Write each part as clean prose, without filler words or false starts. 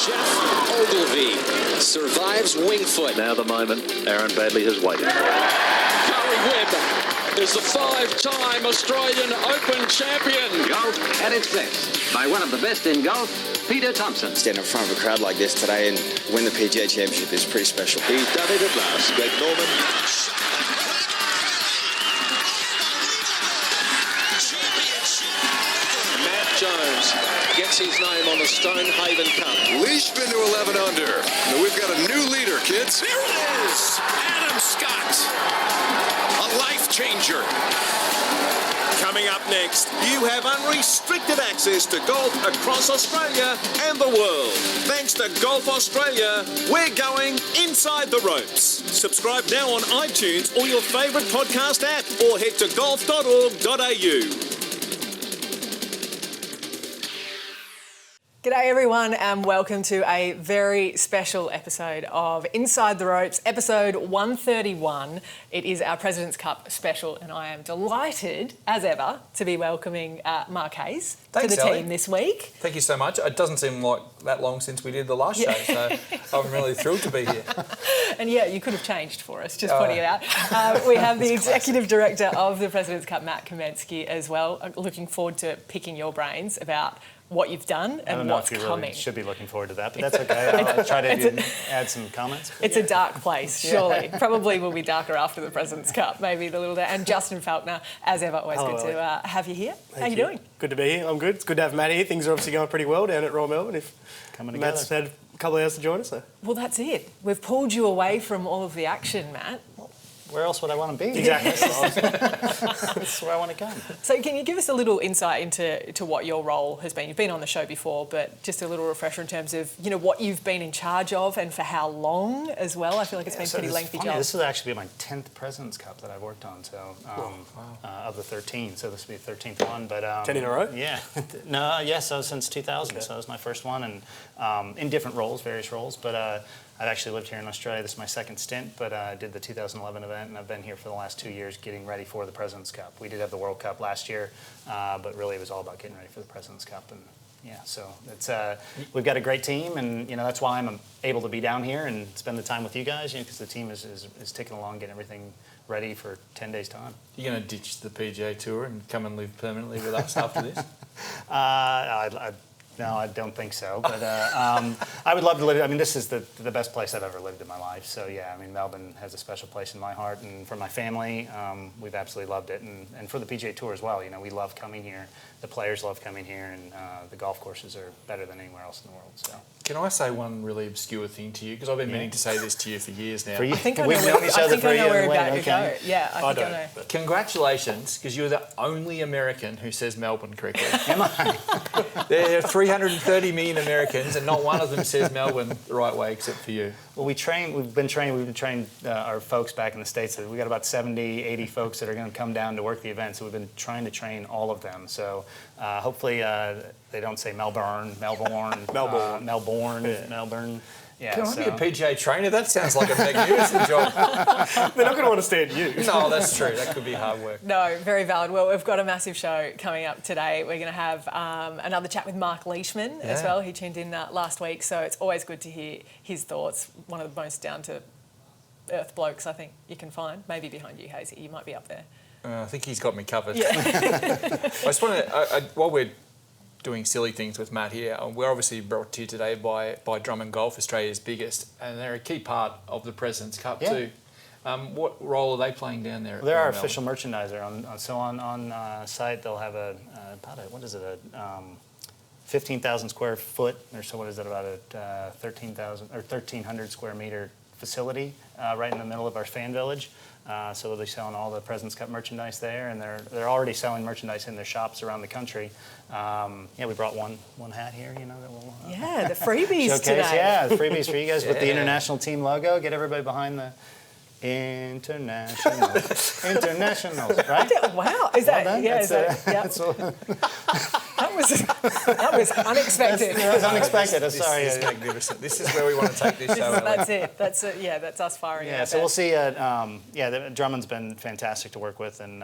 Jeff Ogilvy survives Wingfoot. Now the moment Aaron Badley has waited for. Curry Webb is the 5-time Australian Open champion. Golf at its best by one of the best in golf, Peter Thompson. Stand in front of a crowd like this today and win the PGA Championship is pretty special. He's done it at last. Greg Norman. Matt Jones gets his name on the Stonehaven Cup. Leishman to 11 under. Now we've got a new leader, kids. There it is! Adam Scott. A life changer. Coming up next, you have unrestricted access to golf across Australia and the world. Thanks to Golf Australia, we're going inside the ropes. Subscribe now on iTunes or your favourite podcast app, or head to golf.org.au. G'day everyone and welcome to a very special episode of Inside the Ropes, episode 131. It is our President's Cup special and I am delighted, as ever, to be welcoming Marc Hayes to the team this week. Thank you so much. It doesn't seem like that long since we did the last show, so I'm really thrilled to be here. And yeah, you could have changed for us, just pointing it out. We have the Executive Director of the President's Cup, Marc Kamienski, as well. Looking forward to picking your brains about what you've done and what's coming. I don't know if you really should be looking forward to that, but that's okay. I'll try to add some comments. It's a dark place, surely. Probably will be darker after the President's Cup, maybe the little day. And Justin Falconer, as ever, always good to have you here. How are you doing? Good to be here. I'm good. It's good to have Matt here. Things are obviously going pretty well down at Royal Melbourne. If Matt's had a couple of hours to join us. So. Well, that's it. We've pulled you away from all of the action, Matt. Where else would I want to be? Exactly. That's where I want to go. So can you give us a little insight into what your role has been? You've been on the show before, but just a little refresher in terms of, what you've been in charge of and for how long as well. I feel like it's been a pretty lengthy job. This will actually be my 10th President's Cup that I've worked on, so of the 13. So this will be the 13th one. But 10 in a row? Yeah. So since 2000. Okay. So it was my first one, and in different roles, various roles. But I've actually lived here in Australia. This is my second stint, but I did the 2011 event, and I've been here for the last 2 years getting ready for the President's Cup. We did have the World Cup last year, but really it was all about getting ready for the President's Cup. And so it's we've got a great team, and that's why I'm able to be down here and spend the time with you guys, because the team is ticking along, getting everything ready for 10 days' time. You're going to ditch the PGA Tour and come and live permanently with us after this? No, I don't think so. But I would love to live. I mean, this is the best place I've ever lived in my life. So yeah, I mean, Melbourne has a special place in my heart, and for my family, we've absolutely loved it, and for the PGA Tour as well. We love coming here. The players love coming here, and the golf courses are better than anywhere else in the world. So. Can I say one really obscure thing to you? Because I've been meaning to say this to you for years now. I think I know where you're about to go. Yeah, I think I know. Congratulations, because you're the only American who says Melbourne correctly. Am I? There are 330 million Americans, and not one of them says Melbourne the right way except for you. Well, we've been training our folks back in the States. We've got about 70, 80 folks that are going to come down to work the event, so we've been trying to train all of them. So hopefully they don't say Melbourne. Yeah, Can I be a PGA trainer? That sounds like a magnificent job. They're not going to understand you. No, that's true. That could be hard work. No, very valid. Well, we've got a massive show coming up today. We're going to have another chat with Marc Leishman as well. He tuned in last week, so it's always good to hear his thoughts. One of the most down-to-earth blokes I think you can find. Maybe behind you, Hazy. You might be up there. I think he's got me covered. Yeah. I just want to, while we're doing silly things with Matt here, we're obviously brought to you today by Drummond Golf, Australia's biggest, and they're a key part of the President's Cup too. What role are they playing down there? Well, they're our official merchandiser. On site they'll have a 15,000 square foot, or so what is it, about a 1,300 square meter facility right in the middle of our fan village. So they'll be selling all the President's Cup merchandise there, and they're already selling merchandise in their shops around the country. We brought one hat here, that will the freebies showcase. Today. Yeah, the freebies for you guys with the international team logo. Get everybody behind the internationals, right? Wow, is that? That was unexpected. That was unexpected. Sorry. This is magnificent. This is where we want to take this show. That's it. That's us firing. Yeah, so we'll see. Drummond's been fantastic to work with, and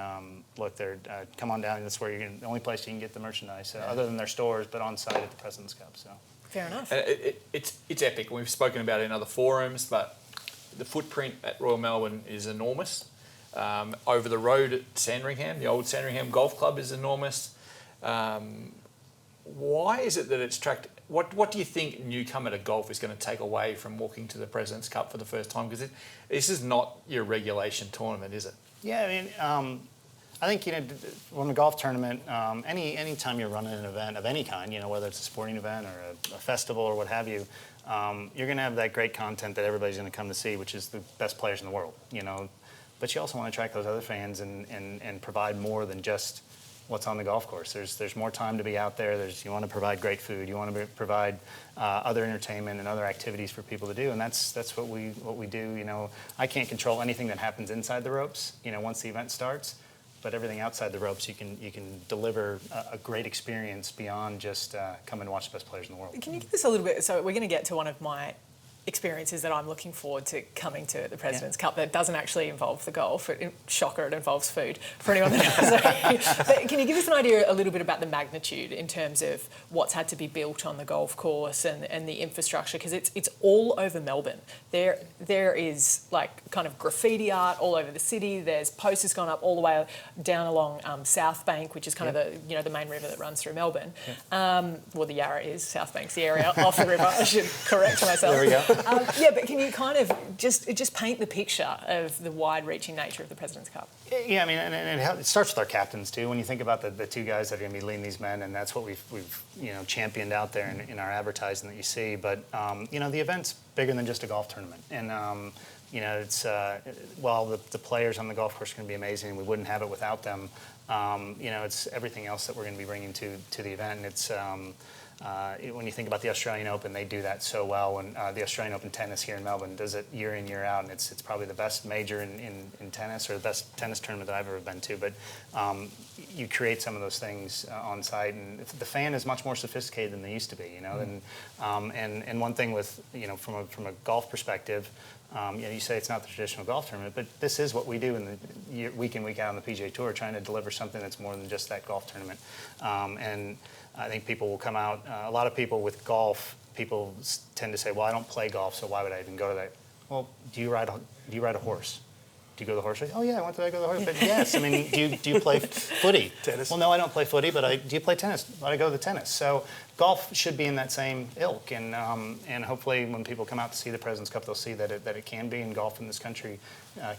look, they're come on down. That's where the only place you can get the merchandise, other than their stores, but on site at the President's Cup. So. Fair enough. It's epic. We've spoken about it in other forums, but the footprint at Royal Melbourne is enormous. Over the road at Sandringham, the old Sandringham Golf Club is enormous. Why is it that it's tracked? What do you think newcomer to golf is going to take away from walking to the President's Cup for the first time? Because this is not your regulation tournament, is it? Yeah, I mean, I think, when a golf tournament, any time you're running an event of any kind, whether it's a sporting event or a festival or what have you, you're going to have that great content that everybody's going to come to see, which is the best players in the world, But you also want to attract those other fans and provide more than just what's on the golf course. There's more time to be out there. You want to provide great food. You want to provide other entertainment and other activities for people to do, and that's what we do. I can't control anything that happens inside the ropes. Once the event starts, but everything outside the ropes, you can deliver a great experience beyond just come and watch the best players in the world. Can you give us a little bit? So we're going to get to one of my experiences that I'm looking forward to coming to the President's Cup that doesn't actually involve the golf. Shocker, it involves food for anyone that doesn't. But can you give us an idea a little bit about the magnitude in terms of what's had to be built on the golf course and the infrastructure? Because it's all over Melbourne. There is like kind of graffiti art all over the city. There's posters gone up all the way down along South Bank, which is kind of the main river that runs through Melbourne. Well, the Yarra is. South Bank's the area off the river. I should correct myself. There we go. But can you kind of just paint the picture of the wide-reaching nature of the President's Cup? Yeah, I mean, and it starts with our captains too. When you think about the two guys that are going to be leading these men, and that's what we've championed out there in our advertising that you see. But the event's bigger than just a golf tournament, and it's while the players on the golf course are going to be amazing, and we wouldn't have it without them. It's everything else that we're going to be bringing to the event, and it's. When you think about the Australian Open, they do that so well. And the Australian Open tennis here in Melbourne does it year in, year out. And it's probably the best major in tennis, or the best tennis tournament that I've ever been to. But you create some of those things on site. And the fan is much more sophisticated than they used to be, And one thing with, from a golf perspective, you say it's not the traditional golf tournament, but this is what we do in the week in, week out on the PGA Tour, trying to deliver something that's more than just that golf tournament. And I think people will come out. A lot of people with golf, people tend to say, "Well, I don't play golf, so why would I even go to that?" Well, do you ride a horse? Do you go to the horse race? Oh yeah, I went to go to the horse. But yes, I mean, do you play footy? Tennis. Well, no, I don't play footy, but do you play tennis? I go to the tennis. So golf should be in that same ilk, and hopefully when people come out to see the President's Cup, they'll see that it can be, and golf in this country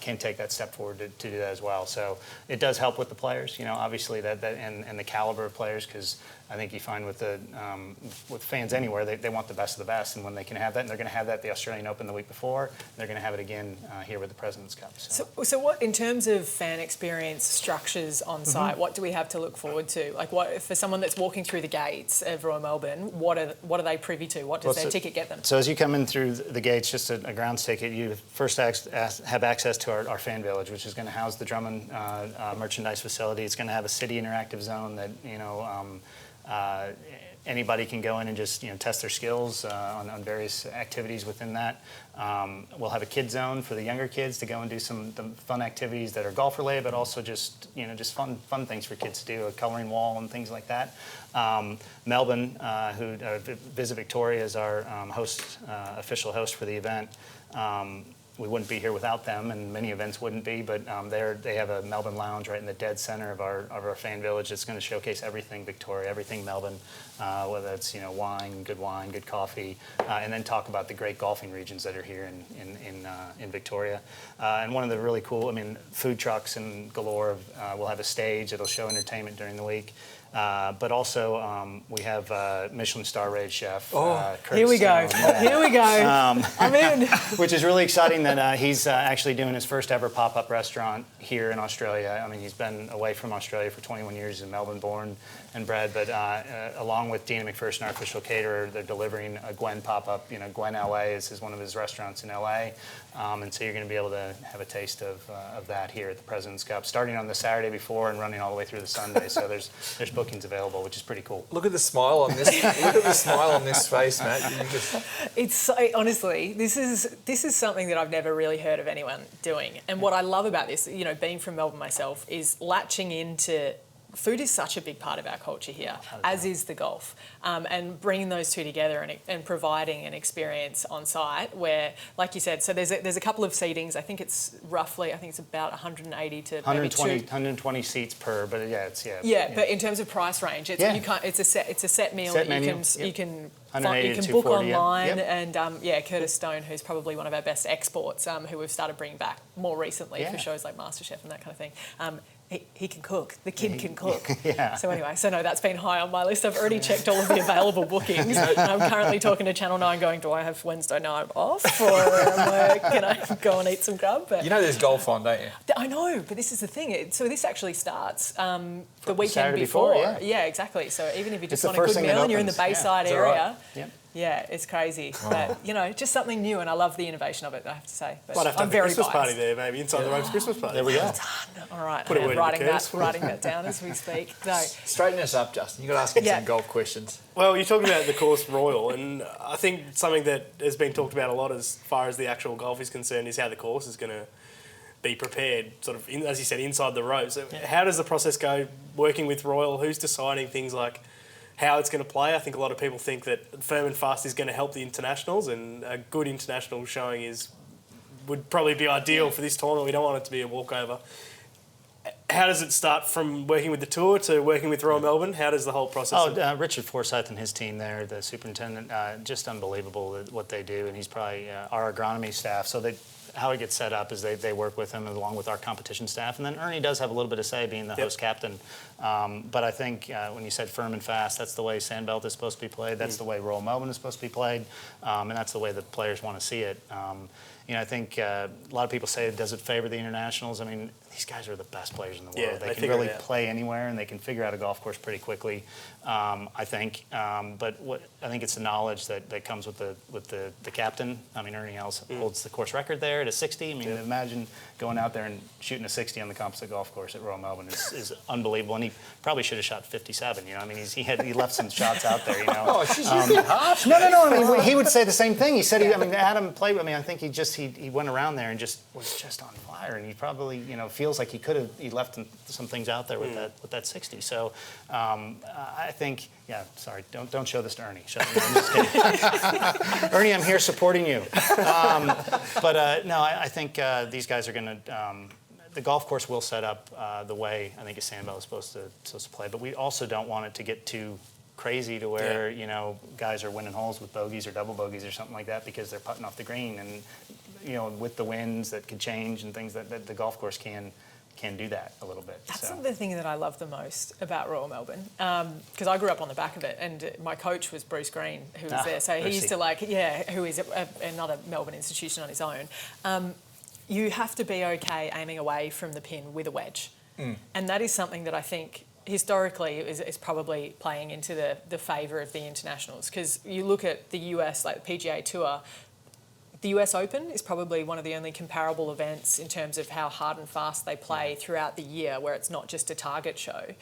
can take that step forward to do that as well. So it does help with the players, obviously that and the caliber of players, because I think you find with fans anywhere, they want the best of the best, and when they can have that, and they're going to have that at the Australian Open the week before, they're going to have it again here with the President's Cup. So what, in terms of fan experience structures on site, what do we have to look forward to? Like, what for someone that's walking through the gates of Royal Melbourne, what are they privy to? What does their ticket get them? So as you come in through the gates, just a grounds ticket, you first have access to our fan village, which is going to house the Drummond merchandise facility. It's going to have a city interactive zone that anybody can go in and just test their skills on various activities within that. We'll have a kid zone for the younger kids to go and do some fun activities that are golf related, but also just fun things for kids to do, a coloring wall and things like that. Melbourne, who Visit Victoria is our official host for the event. We wouldn't be here without them, and many events wouldn't be, but they have a Melbourne lounge right in the dead center of our fan village. It's going to showcase everything Victoria, everything Melbourne, whether it's wine, good coffee, and then talk about the great golfing regions that are here in Victoria. And one of the really cool, food trucks and galore. We'll have a stage that'll show entertainment during the week. But also, we have Michelin star rated chef. Here we go. Here we go. I'm in. Which is really exciting that he's actually doing his first ever pop-up restaurant here in Australia. He's been away from Australia for 21 years. He's in Melbourne born and bred, but along with Dina McPherson, our official caterer, they're delivering a Gwen pop-up. Gwen LA is one of his restaurants in LA. And so you're going to be able to have a taste of that here at the President's Cup, starting on the Saturday before and running all the way through the Sunday. So there's bookings available, which is pretty cool. Look at the smile on this. Look at the smile on this face, Matt. It's so, honestly, this is something that I've never really heard of anyone doing. And what I love about this, being from Melbourne myself, is latching into food is such a big part of our culture here, as is the golf. And bringing those two together and providing an experience on site where, like you said, so there's a couple of seatings. I think it's about 180 to 120 seats per, but but in terms of price range, it's a set meal that you can book online. And Curtis Stone, who's probably one of our best exports, who we've started bringing back more recently for shows like MasterChef and that kind of thing. He can cook. The kid can cook. So anyway, that's been high on my list. I've already checked all of the available bookings. I'm currently talking to Channel 9 going, do I have Wednesday night off or can I go and eat some grub? But there's golf on, don't you? I know, but this is the thing. So this actually starts the weekend Saturday before. Yeah, exactly. So even if you just want a good meal and you're in the Bayside area... Right? Yeah, it's crazy. But, just something new, and I love the innovation of it, I have to say. But might have to I'm have very a Christmas biased. party there, maybe, inside the ropes Christmas party. There we go. All right, Put it I'm where it writing that down as we speak. No. Straighten us up, Justin. You've got to ask him some golf questions. Well, you're talking about the course Royal, and I think something that has been talked about a lot as far as the actual golf is concerned is how the course is going to be prepared, sort of, as you said, inside the ropes. So how does the process go working with Royal? Who's deciding things like how it's going to play? I think a lot of people think that firm and fast is going to help the internationals, and a good international showing would probably be ideal for this tournament. We don't want it to be a walkover. How does it start from working with the tour to working with Royal Melbourne? How does the whole process... Richard Forsyth and his team there, the superintendent, just unbelievable what they do, and he's probably our agronomy staff. So how it gets set up is they work with him along with our competition staff, and then Ernie does have a little bit of say being the host captain. But I think when you said firm and fast, that's the way Sandbelt is supposed to be played. That's the way Royal Melbourne is supposed to be played, and that's the way the players want to see it. I think a lot of people say, does it favor the internationals? I mean, these guys are the best players in the world. They can really play anywhere, and they can figure out a golf course pretty quickly, I think. But I think it's the knowledge that comes with the captain. I mean, Ernie Els holds the course record there at a 60. I mean, imagine going out there and shooting a 60 on the composite golf course at Royal Melbourne is unbelievable. And he probably should have shot 57. I mean, he left some shots out there. Oh, she's harsh. No. I mean, he would say the same thing. He said, Adam played. I mean, I think he went around there and was just on fire. And he probably, feels like he left some things out there with that 60. So I think, sorry, don't show this to Ernie. I'm just kidding. Ernie, I'm here supporting you. I think these guys are going to. The golf course will set up the way I think a Sandbelt is supposed to play, but we also don't want it to get too crazy to where guys are winning holes with bogeys or double bogeys or something like that because they're putting off the green, and with the winds that could change and things that the golf course can do that a little bit. That's the thing that I love the most about Royal Melbourne, because I grew up on the back of it, and my coach was Bruce Green, who was there. So he used to who is another Melbourne institution on his own. You have to be okay aiming away from the pin with a wedge, and that is something that I think historically is probably playing into the favour of the internationals, because you look at the US, like the PGA Tour. The US Open is probably one of the only comparable events in terms of how hard and fast they play throughout the year, where it's not just a target show,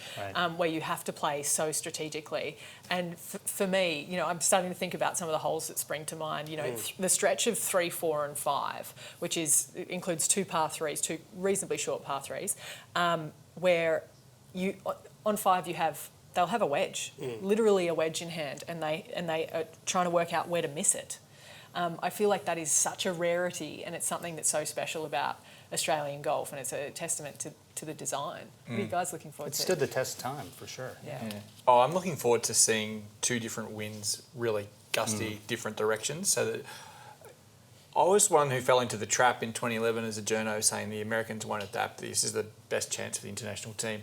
where you have to play so strategically. And for me, I'm starting to think about some of the holes that spring to mind. The stretch of 3, 4 and 5, which includes 2 par 3s, 2 reasonably short par 3s, where on 5 they'll have a wedge, literally a wedge in hand, and they are trying to work out where to miss it. I feel like that is such a rarity, and it's something that's so special about Australian golf, and it's a testament to the design. What are you guys looking forward to? It stood the test of time, for sure. Yeah. Oh, I'm looking forward to seeing 2 different winds, really gusty, different directions. So that I was one who fell into the trap in 2011 as a journo saying the Americans won't adapt. This is the best chance for the international team.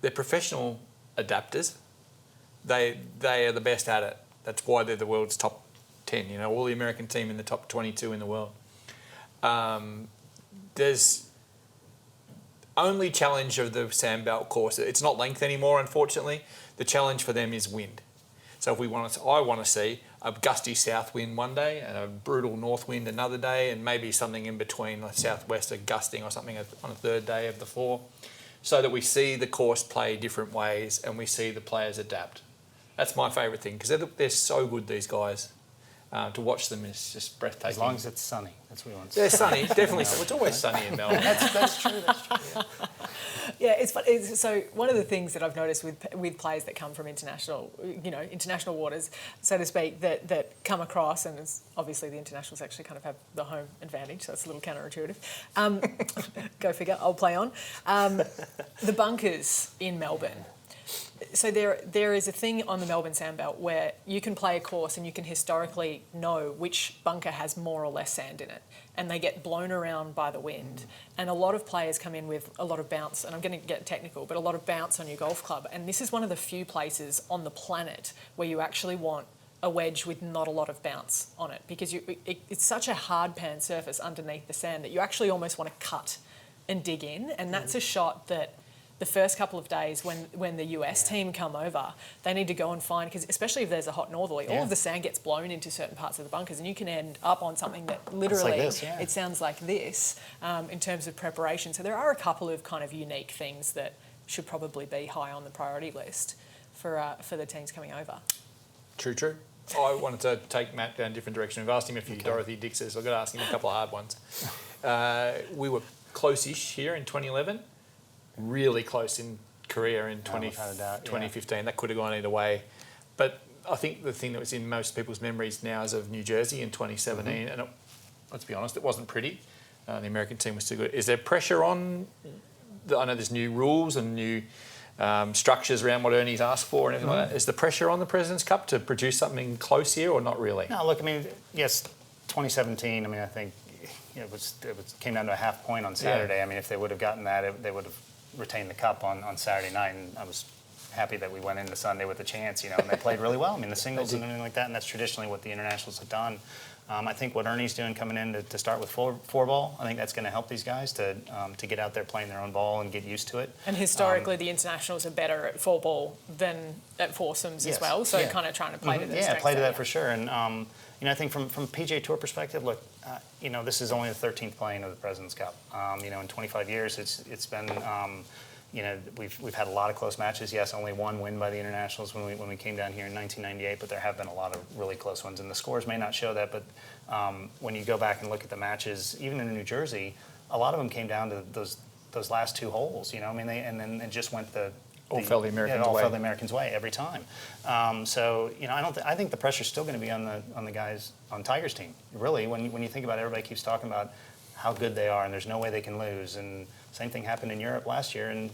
They're professional adapters. They are the best at it. That's why they're the world's top 10, all the American team in the top 22 in the world. There's only challenge of the Sandbelt course. It's not length anymore, unfortunately. The challenge for them is wind. So I want to see a gusty south wind one day and a brutal north wind another day, and maybe something in between, like southwest or gusting or something on a third day of the 4, so that we see the course play different ways and we see the players adapt. That's my favourite thing, because they're so good, these guys. To watch them is just breathtaking. As long as it's sunny, that's what we want. They're sunny, definitely. It's always sunny in Melbourne. That's true. Yeah, it's fun. So one of the things that I've noticed with players that come from international waters, so to speak, that come across, and it's obviously the internationals actually kind of have the home advantage, so it's a little counterintuitive. Go figure. I'll play on. The bunkers in Melbourne. So there is a thing on the Melbourne Sandbelt where you can play a course and you can historically know which bunker has more or less sand in it, and they get blown around by the wind. And a lot of players come in with a lot of bounce, and I'm going to get technical, but a lot of bounce on your golf club. And this is one of the few places on the planet where you actually want a wedge with not a lot of bounce on it, because it's such a hard pan surface underneath the sand that you actually almost want to cut and dig in, and that's a shot that the first couple of days when the US team come over, they need to go and find, because especially if there's a hot northerly, all of the sand gets blown into certain parts of the bunkers, and you can end up on something that literally, like this, it sounds like this in terms of preparation. So there are a couple of kind of unique things that should probably be high on the priority list for the teams coming over. True. I wanted to take Matt down a different direction. We've asked him a few Dorothy Dixes. I've got to ask him a couple of hard ones. We were close-ish here in 2011. Really close in Korea in 2015. That could have gone either way. But I think the thing that was in most people's memories now is of New Jersey in 2017. And let's be honest, it wasn't pretty. The American team was too good. Is there pressure on? I know there's new rules and new structures around what Ernie's asked for and everything like that. Is the pressure on the President's Cup to produce something close here, or not really? No, look, I mean, yes, 2017, I mean, I think it came down to a half point on Saturday. Yeah. I mean, if they would have gotten that, they would have retained the cup on Saturday night, and I was happy that we went into Sunday with a chance, and they played really well. I mean, the singles and everything like that, and that's traditionally what the internationals have done. I think what Ernie's doing coming in to start with four ball, I think that's going to help these guys to get out there playing their own ball and get used to it. And historically, the internationals are better at four ball than at foursomes as well, so kind of trying to play to their strengths. Yeah, play to that for sure. And I think from PGA Tour perspective, look, this is only the 13th playing of the President's Cup. In 25 years, it's been. We've had a lot of close matches. Yes, only one win by the internationals when we came down here in 1998, but there have been a lot of really close ones, and the scores may not show that. But when you go back and look at the matches, even in New Jersey, a lot of them came down to those last two holes. And then it just went all fell the Americans' way. All fell the Americans' way every time. I think the pressure's still going to be on the guys on Tiger's team. Really, when you think about it, everybody keeps talking about how good they are, and there's no way they can lose. And same thing happened in Europe last year, and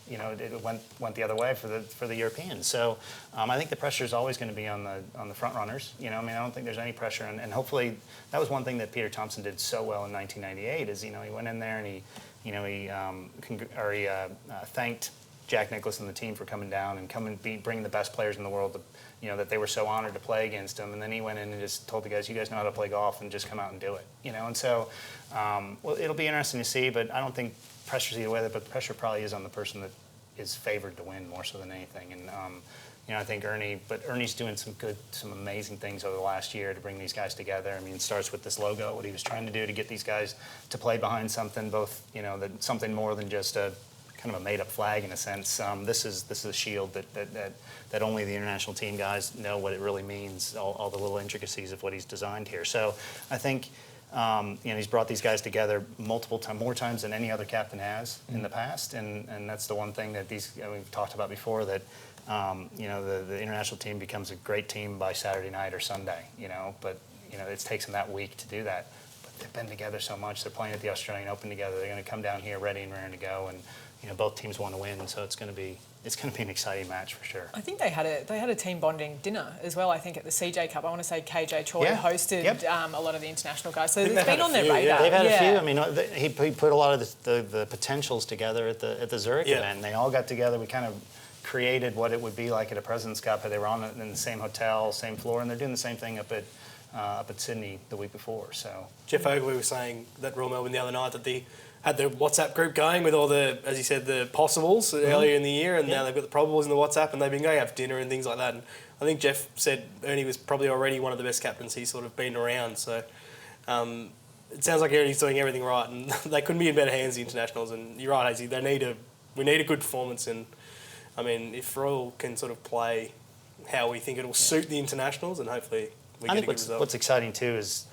it went the other way for the Europeans. So I think the pressure is always going to be on the front runners. I don't think there's any pressure, and hopefully that was one thing that Peter Thompson did so well in 1998 is he went in there and he thanked Jack Nicklaus and the team for coming down and bringing the best players in the world. That they were so honored to play against him, and then he went in and just told the guys, "You guys know how to play golf, and just come out and do it." And so, it'll be interesting to see. But I don't think pressure's either way. But the pressure probably is on the person that is favored to win more so than anything. And I think Ernie's doing some amazing things over the last year to bring these guys together. I mean, it starts with this logo, what he was trying to do to get these guys to play behind something, that something more than just a kind of a made-up flag in a sense. This is a shield that only the international team guys know what it really means, all the little intricacies of what he's designed here. So I think he's brought these guys together more times than any other captain has in the past, and that's the one thing that we've talked about before, that the international team becomes a great team by Saturday night or Sunday. But it takes them that week to do that. But they've been together so much. They're playing at the Australian Open together. They're going to come down here ready and raring to go, and both teams want to win, so it's going to be an exciting match for sure. I think they had a team bonding dinner as well. I think at the CJ Cup, I want to say KJ Choi hosted a lot of the international guys, so it's been on their radar. They've had a few. I mean, he put a lot of the potentials together at the Zurich event. They all got together. We kind of created what it would be like at a President's Cup. They were in the same hotel, same floor, and they're doing the same thing up at Sydney the week before. So Jeff Ogilvy was saying that Royal Melbourne the other night that they had the WhatsApp group going with all the, as he said, the possibles earlier in the year, and now they've got the probables in the WhatsApp, and they've been going out for dinner and things like that. And I think Jeff said Ernie was probably already one of the best captains he's sort of been around. So it sounds like Ernie's doing everything right, and they couldn't be in better hands, the internationals. And you're right, Hazy, we need a good performance. And I mean, if Royal can sort of play how we think it'll suit the internationals, and hopefully we get a good result. What's exciting too is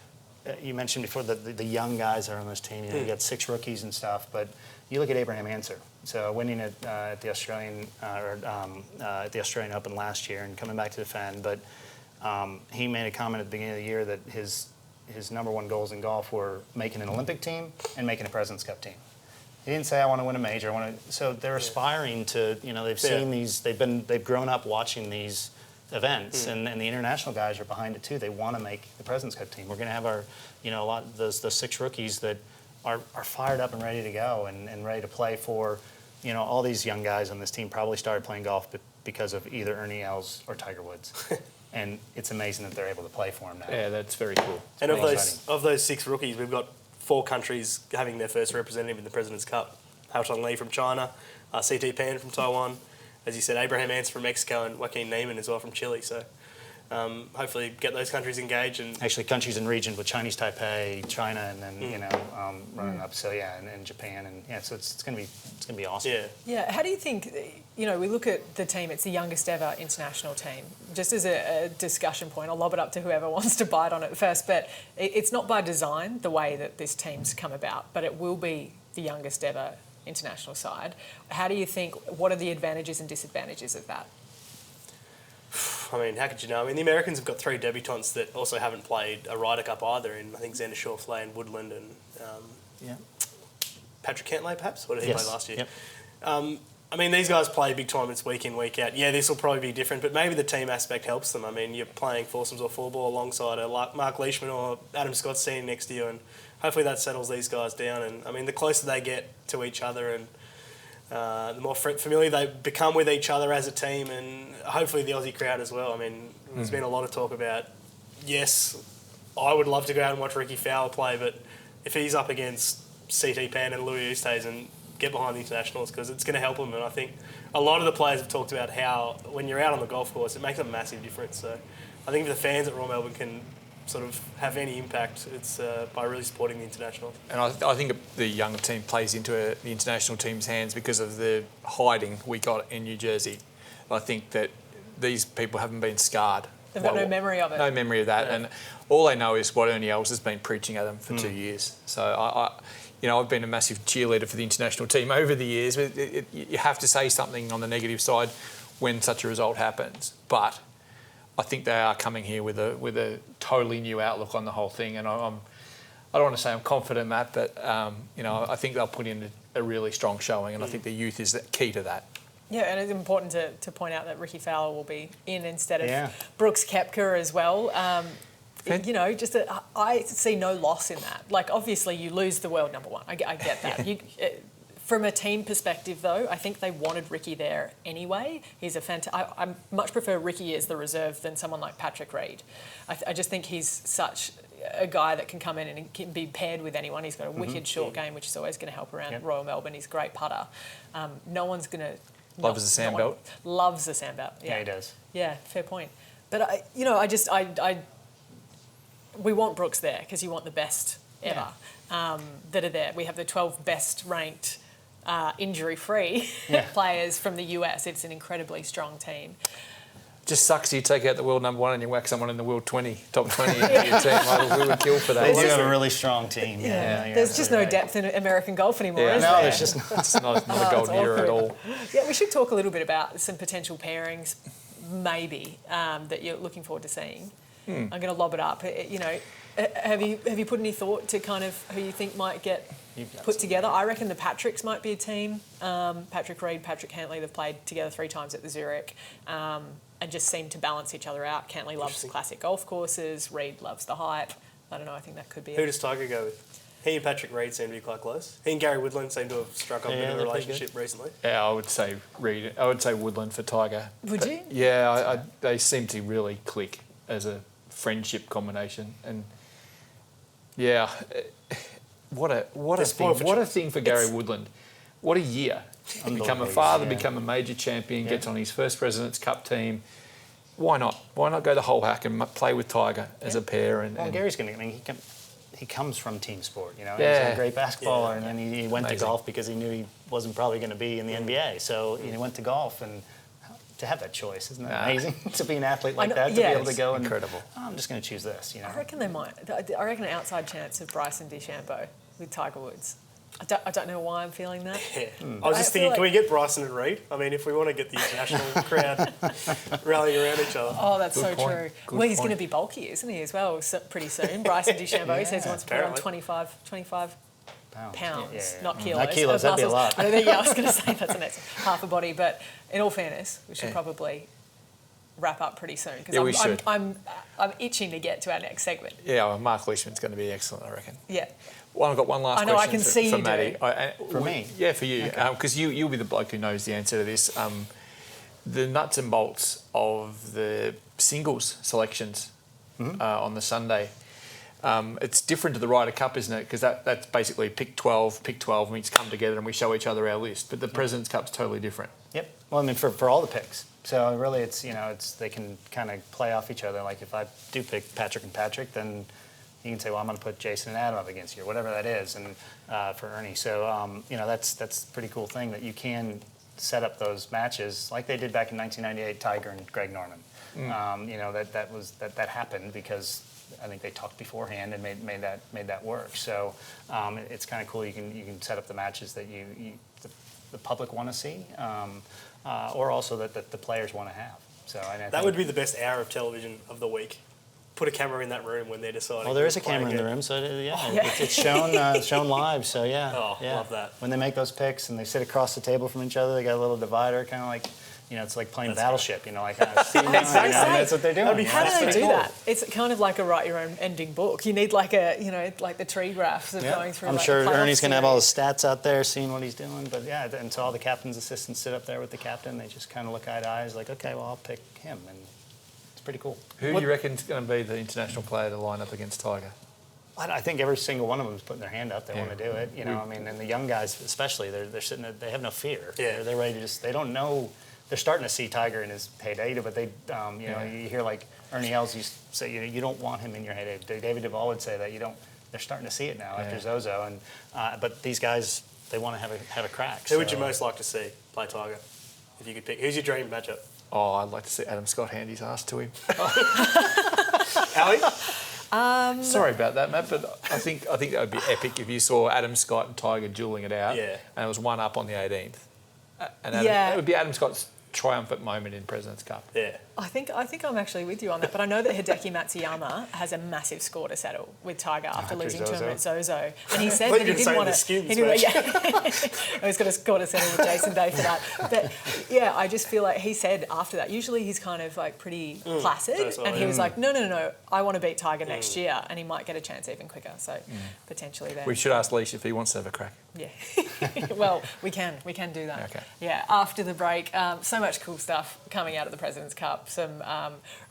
you mentioned before the young guys are on this team. You know, you got 6 rookies and stuff, but you look at Abraham Answer. So winning at the Australian at the Australian Open last year and coming back to defend, but he made a comment at the beginning of the year that his number 1 goals in golf were making an Olympic team and making a Presidents Cup team. He didn't say I want to win a major. So they're aspiring to, you know, they've seen these. They've grown up watching these events, and the international guys are behind it too. They want to make the Presidents Cup team. We're going to have our, you know, a lot of those 6 rookies that are fired up and ready to go and ready to play for, you know, all these young guys on this team probably started playing golf because of either Ernie Els or Tiger Woods. And it's amazing that they're able to play for him now. Yeah, that's very cool. And of those 6 rookies, we've got 4 countries having their first representative in the President's Cup. Haotong Li from China, CT Pan from Taiwan, as you said, Abraham Answer from Mexico, and Joaquin Neiman as well from Chile. So hopefully get those countries engaged. And actually, countries in region with Chinese Taipei, China, and then you know running up. So yeah, and Japan, and yeah, so it's gonna be awesome. Yeah. How do you think? You know, we look at the team. It's the youngest ever international team. Just as a discussion point, I'll lob it up to whoever wants to bite on it first. But it's not by design the way that this team's come about, but it will be the youngest ever international side. How do you think? What are the advantages and disadvantages of that? I mean, how could you know? I mean, the Americans have got 3 debutants that also haven't played a Ryder Cup either, in I think Xander Schauffele and Woodland and Patrick Cantlay, perhaps? What did he play last year? Yep. I mean, these guys play big tournaments week in, week out. Yeah, this will probably be different, but maybe the team aspect helps them. I mean, you're playing foursomes or 4-ball alongside a Marc Leishman or Adam Scott sitting next to you, and hopefully that settles these guys down. And I mean, the closer they get to each other and the more familiar they become with each other as a team, and hopefully the Aussie crowd as well. I mean, there's been a lot of talk about, yes, I would love to go out and watch Ricky Fowler play, but if he's up against CT Pan and Louis Oosthuizen, get behind the internationals, because it's going to help them. And I think a lot of the players have talked about how when you're out on the golf course, it makes a massive difference. So I think if the fans at Royal Melbourne can sort of have any impact, it's by really supporting the internationals. And I think the young team plays into the international team's hands because of the hiding we got in New Jersey. I think that these people haven't been scarred. They've got no memory of it. No memory of that. Yeah. And all they know is what Ernie Els has been preaching at them for 2 years. So I've been a massive cheerleader for the international team over the years. You have to say something on the negative side when such a result happens. But I think they are coming here with a totally new outlook on the whole thing. And I don't want to say I'm confident in that, but I think they'll put in a really strong showing, and I think the youth is the key to that. Yeah, and it's important to point out that Ricky Fowler will be in instead of Brooks Koepka as well. I see no loss in that. Like, obviously, you lose the world number 1. I get that. From a team perspective, though, I think they wanted Ricky there anyway. He's I much prefer Ricky as the reserve than someone like Patrick Reed. I just think he's such a guy that can come in and can be paired with anyone. He's got a wicked short game, which is always going to help around Royal Melbourne. He's a great putter. No one's going to... Loves the sandbelt. Loves the sandbelt. Yeah, he does. Yeah, fair point. But we want Brooks there because you want the best ever that are there. We have the 12 best ranked injury-free players from the US. It's an incredibly strong team. Just sucks you take out the world number 1 and you whack someone in the world 20, top 20 in your team. We would kill for that. They do have a really strong team. There's just no depth in American golf anymore, is no, there? there's just not. It's not a golden era at all. Yeah, we should talk a little bit about some potential pairings, maybe, that you're looking forward to seeing. I'm going to lob it up. Have you put any thought to kind of who you think might get put together? I reckon the Patricks might be a team. Patrick Reed, Patrick Cantlay, they've played together 3 times at the Zurich and just seem to balance each other out. Cantlay loves classic golf courses. Reed loves the hype. I don't know, I think that could be Who does Tiger go with? He and Patrick Reed seem to be quite close. He and Gary Woodland seem to have struck up a bit of a relationship recently. Yeah, I would say Reed. I would say Woodland for Tiger. Would you? Yeah, they seem to really click as a friendship combination, and what a thing for Gary Woodland. What a year. Become a father, become a major champion, gets on his first Presidents Cup team. Why not? Why not go the whole hack and play with Tiger as a pair? And Gary's going to. I mean, he comes from team sport. He's a great basketballer, and then he went to golf because he knew he wasn't probably going to be in the NBA. So he went to golf, and to have that choice. Isn't that amazing to be an athlete like that, to be able to go and incredible. Oh, I'm just going to choose this. You know, I reckon they might. I reckon an outside chance of Bryson DeChambeau with Tiger Woods. I don't know why I'm feeling that. Yeah. I was just thinking, can we get Bryson and Reed? I mean, if we want to get the international crowd rallying around each other. Oh, that's Good so point. true. Good Well, he's point. going to be bulky, isn't he, as well, pretty soon? Bryson DeChambeau, he says he wants to put on apparently. 25 pounds, Yeah. not kilos. Not kilos, of that'd be a muscles. lot. I don't think, I was going to say that's half a body, but in all fairness, we should probably wrap up pretty soon because we should. I'm itching to get to our next segment. Yeah, well, Marc Leishman's going to be excellent, I reckon. Yeah. Well, I've got one last I know, I question can see for you Maddie. do. For me? Yeah, for you. Because you'll be the bloke who knows the answer to this. The nuts and bolts of the singles selections on the Sunday. It's different to the Ryder Cup, isn't it? Because that's basically pick 12, and we just come together and we show each other our list. But the President's Cup's totally different. Yep. Well, I mean, for all the picks. So really, it's they can kind of play off each other. Like if I do pick Patrick and Patrick, then you can say, well, I'm going to put Jason and Adam up against you, or whatever that is, and for Ernie. So that's a pretty cool thing that you can set up those matches like they did back in 1998, Tiger and Greg Norman. That happened because I think they talked beforehand and made that work. So it's kind of cool. You can set up the matches that the public want to see, or also that the players want to have. So that would be the best hour of television of the week. Put a camera in that room when they're deciding. Well, there is a camera in the room, so it's shown live. So love that. When they make those picks and they sit across the table from each other, they got a little divider, kind of like. It's like playing Battleship, that's what they're doing. How do they do that? It's kind of like a write your own ending book. You need like the tree graphs of going through. I'm sure Ernie's going to have all the stats out there, seeing what he's doing. But and so all the captain's assistants sit up there with the captain. They just kind of look eye to eye, like, okay, well, I'll pick him, and it's pretty cool. Who do you reckon's going to be the international player to line up against Tiger? I think every single one of them is putting their hand up. They want to do it. And the young guys especially, they're sitting there, they have no fear. Yeah. They're ready to they don't know. They're starting to see Tiger in his heyday, but they, you hear like Ernie Els used to say, you don't want him in your heyday. David Duval would say that you don't. They're starting to see it now after Zozo, and but these guys, they want to have a crack. Who would you most like to see play Tiger? If you could pick, who's your dream matchup? Oh, I'd like to see Adam Scott hand his ass to him. Ali? Sorry about that, Matt, but I think that would be epic if you saw Adam Scott and Tiger dueling it out, and it was one up on the 18th. And it would be Adam Scott's triumphant moment in President's Cup. Yeah. I think I'm actually with you on that, but I know that Hideki Matsuyama has a massive score to settle with Tiger after losing to him at Zozo, and he said that he didn't want to. He's got a score to settle with Jason Day for that. But I just feel like he said after that. Usually he's kind of like pretty placid, and he was like, no, I want to beat Tiger next year, and he might get a chance even quicker. So potentially there. We should ask Leish if he wants to have a crack. Yeah. Well, we can do that. Okay. Yeah. After the break, so much cool stuff coming out of the President's Cup. Some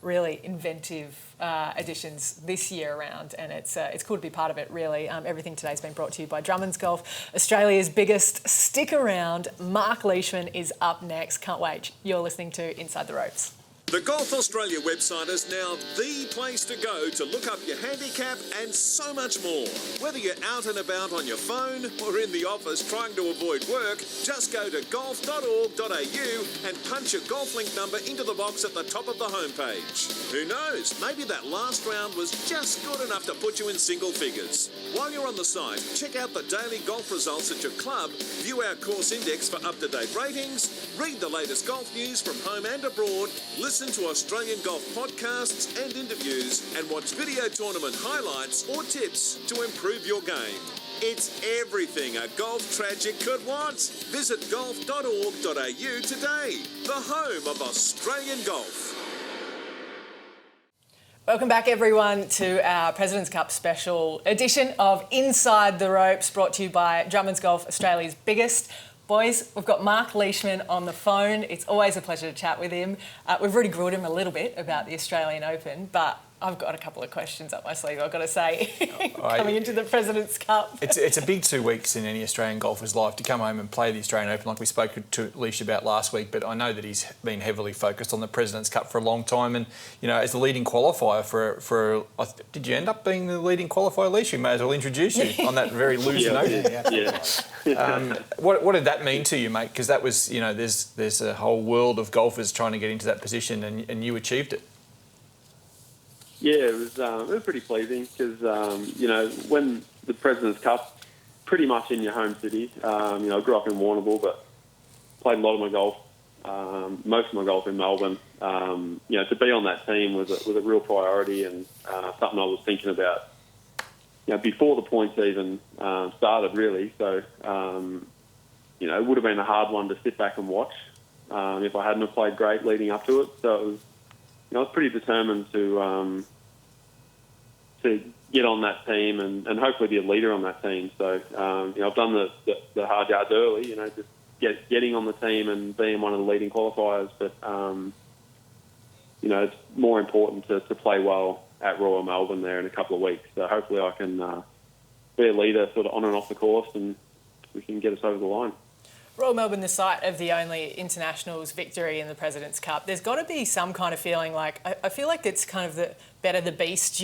really inventive additions this year around, and it's cool to be part of it, really. Everything today's been brought to you by Drummond's Golf, Australia's biggest. Stick around. Marc Leishman is up next. Can't wait. You're listening to Inside the Ropes. The Golf Australia website is now the place to go to look up your handicap and so much more. Whether you're out and about on your phone or in the office trying to avoid work, just go to golf.org.au and punch your golf link number into the box at the top of the homepage. Who knows, maybe that last round was just good enough to put you in single figures. While you're on the site, check out the daily golf results at your club, view our course index for up-to-date ratings, read the latest golf news from home and abroad, listen to Australian golf podcasts and interviews, and watch video tournament highlights or tips to improve your game. It's everything a golf tragic could want. Visit golf.org.au today, the home of Australian golf. Welcome back, everyone, to our President's Cup special edition of Inside the Ropes, brought to you by Drummond's Golf, Australia's biggest. Boys, we've got Marc Leishman on the phone. It's always a pleasure to chat with him. We've already grilled him a little bit about the Australian Open, but I've got a couple of questions up my sleeve, I've got to say, coming into the President's Cup. It's a big 2 weeks in any Australian golfer's life to come home and play the Australian Open, like we spoke to Leish about last week. But I know that he's been heavily focused on the President's Cup for a long time, and as the leading qualifier did you end up being the leading qualifier, Leish? We may as well introduce you on that very loose note. Yeah. What did that mean to you, mate? Because that was, there's a whole world of golfers trying to get into that position, and you achieved it. Yeah, it was pretty pleasing because, when the President's Cup, pretty much in your home city, I grew up in Warrnambool, but played a lot of my golf, most of my golf in Melbourne. To be on that team was a real priority and something I was thinking about, before the points even started, really. So, it would have been a hard one to sit back and watch if I hadn't have played great leading up to it. So it was, I was pretty determined to get on that team and hopefully be a leader on that team. So, I've done the hard yards early, just getting on the team and being one of the leading qualifiers. But, it's more important to play well at Royal Melbourne there in a couple of weeks. So hopefully I can be a leader sort of on and off the course and we can get us over the line. Royal Melbourne, the site of the only internationals victory in the President's Cup. There's got to be some kind of feeling like, I feel like it's kind of the beast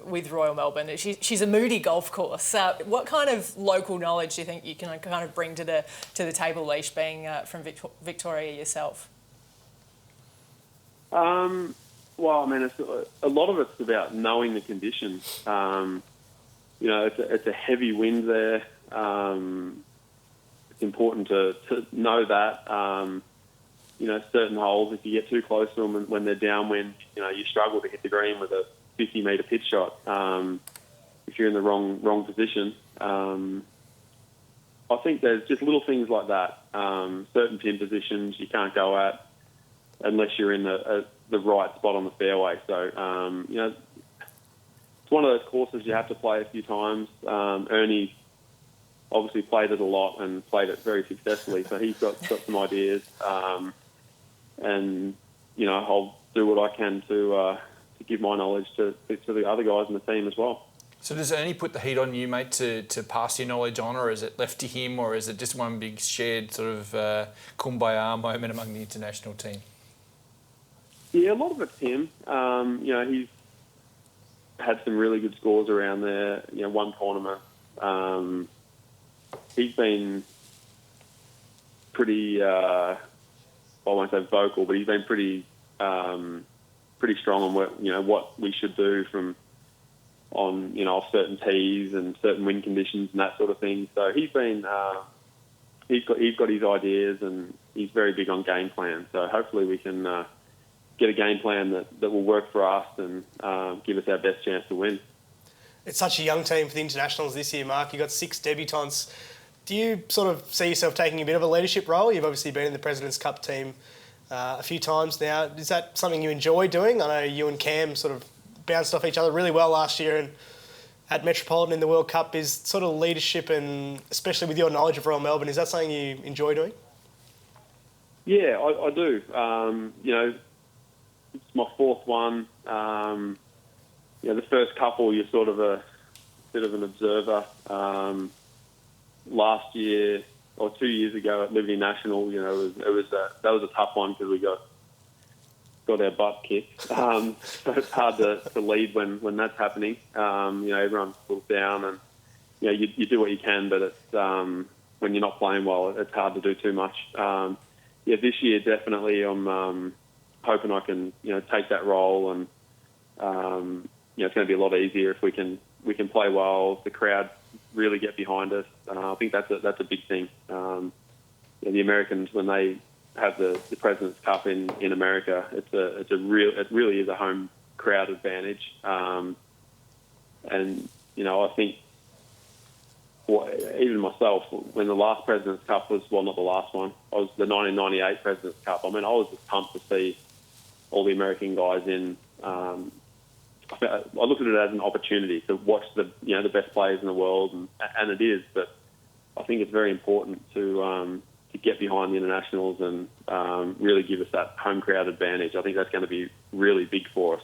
with Royal Melbourne. She's a moody golf course. What kind of local knowledge do you think you can kind of bring to the table, Leish, being from Victoria yourself? Well, I mean, a lot of it's about knowing the conditions. It's a heavy wind there. It's important to know that, certain holes, if you get too close to them when they're downwind, you struggle to hit the green with a 50-metre pitch shot if you're in the wrong position. I think there's just little things like that. Certain pin positions you can't go at unless you're in the right spot on the fairway. So, it's one of those courses you have to play a few times. Ernie obviously played it a lot and played it very successfully, so he's got some ideas. And I'll do what I can to give my knowledge to the other guys in the team as well. So does Ernie put the heat on you, mate, to pass your knowledge on, or is it left to him, or is it just one big shared sort of kumbaya moment among the international team? Yeah, a lot of it's him. He's had some really good scores around there. One tournament. He's been pretty, I won't say vocal, but he's been pretty strong on what we should do off certain tees and certain wind conditions and that sort of thing. So he's been, he's got his ideas and he's very big on game plan. So hopefully we can get a game plan that will work for us and give us our best chance to win. It's such a young team for the internationals this year, Mark. You've got 6 debutants. Do you sort of see yourself taking a bit of a leadership role? You've obviously been in the President's Cup team a few times now. Is that something you enjoy doing? I know you and Cam sort of bounced off each other really well last year and at Metropolitan in the World Cup. Is sort of leadership, and especially with your knowledge of Royal Melbourne, is that something you enjoy doing? Yeah, I do. It's my 4th one. The first couple, you're sort of a bit of an observer. Last year or 2 years ago at Liberty National, that was a tough one because we got our butt kicked. So it's hard to lead when that's happening. Everyone pulls down and you do what you can, but it's when you're not playing well, it's hard to do too much. This year definitely I'm hoping I can take that role and it's going to be a lot easier if we can play well. The crowd really get behind us. I think that's a big thing. The Americans, when they have the President's Cup in America, it really is a home crowd advantage. And I think even myself, when the last President's Cup was, well, not the last one, I was the 1998 President's Cup. I mean, I was just pumped to see all the American guys in. I look at it as an opportunity to watch the best players in the world, and it is. But I think it's very important to get behind the internationals and really give us that home crowd advantage. I think that's going to be really big for us.